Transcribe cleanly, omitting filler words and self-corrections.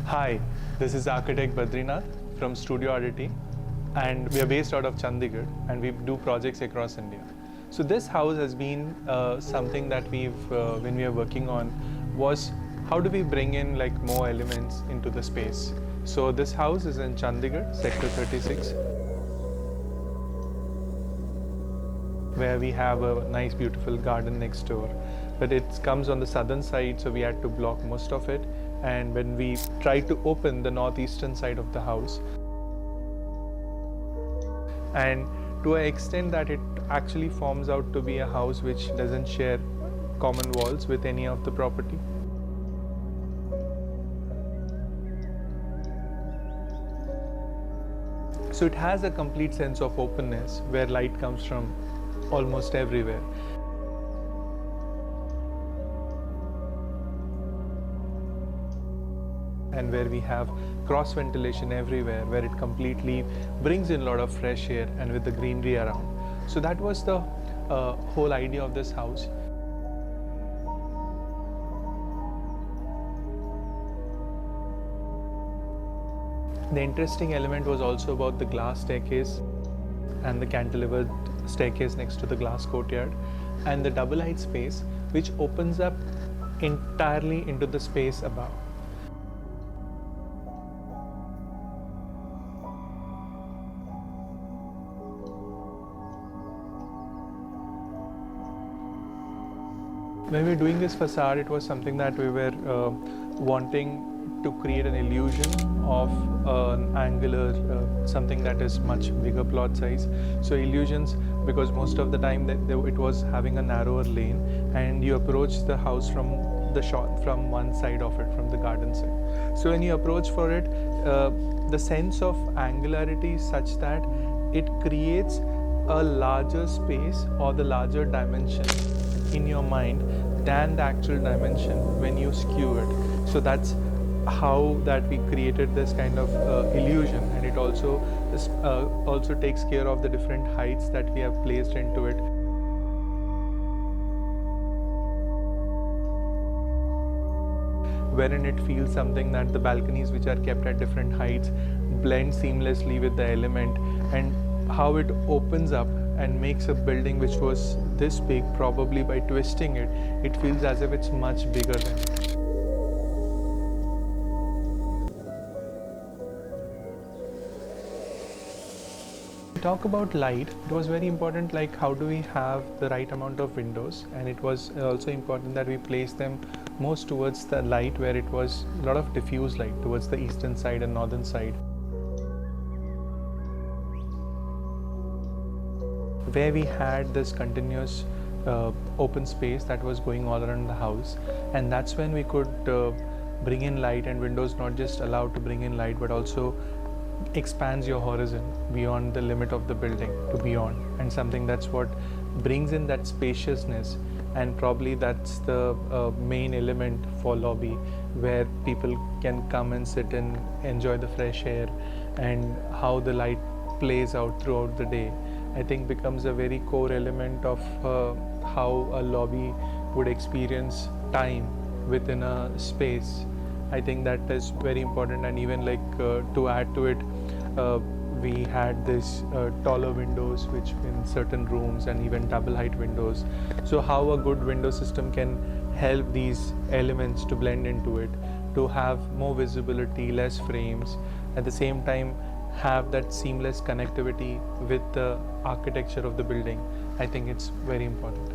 Hi, this is architect Badrinath from Studio Ardete, and we are based out of Chandigarh and we do projects across India. So this house has been something that when we are working on, was how do we bring in like more elements into the space. So this house is in Chandigarh, sector 36, where we have a nice beautiful garden next door, but it comes on the southern side, so we had to block most of it. And when we tried to open the northeastern side of the house, and to an extent that it actually forms out to be a house which doesn't share common walls with any of the property. So it has a complete sense of openness where light comes from almost everywhere. And where we have cross ventilation everywhere, where it completely brings in a lot of fresh air and with the greenery around. So that was the whole idea of this house. The interesting element was also about the glass staircase and the cantilevered staircase next to the glass courtyard, and the double height space which opens up entirely into the space above. When we were doing this facade, it was something that we were wanting to create an illusion of an angular, something that is much bigger plot size. So illusions, because most of the time it was having a narrower lane, and you approach the house from from one side of it, from the garden side. So when you approach for it, the sense of angularity is such that it creates a larger space or the larger dimension in your mind than the actual dimension when you skew it. So that's how that we created this kind of illusion, and it also takes care of the different heights that we have placed into it. Wherein it feels something that the balconies which are kept at different heights blend seamlessly with the element, and how it opens up and makes a building which was this big, probably by twisting it, it feels as if it's much bigger than it. Talk about light, it was very important, like how do we have the right amount of windows, and it was also important that we place them most towards the light, where it was a lot of diffuse light towards the eastern side and northern side, where we had this continuous open space that was going all around the house. And that's when we could bring in light, and windows not just allowed to bring in light but also expands your horizon beyond the limit of the building to beyond, and something that's what brings in that spaciousness. And probably that's the main element for lobby, where people can come and sit and enjoy the fresh air, and how the light plays out throughout the day, I think becomes a very core element of how a lobby would experience time within a space. I think that is very important. And even like to add to it, we had this taller windows which in certain rooms, and even double height windows. So how a good window system can help these elements to blend into it, to have more visibility, less frames, at the same time have that seamless connectivity with the architecture of the building. I think it's very important.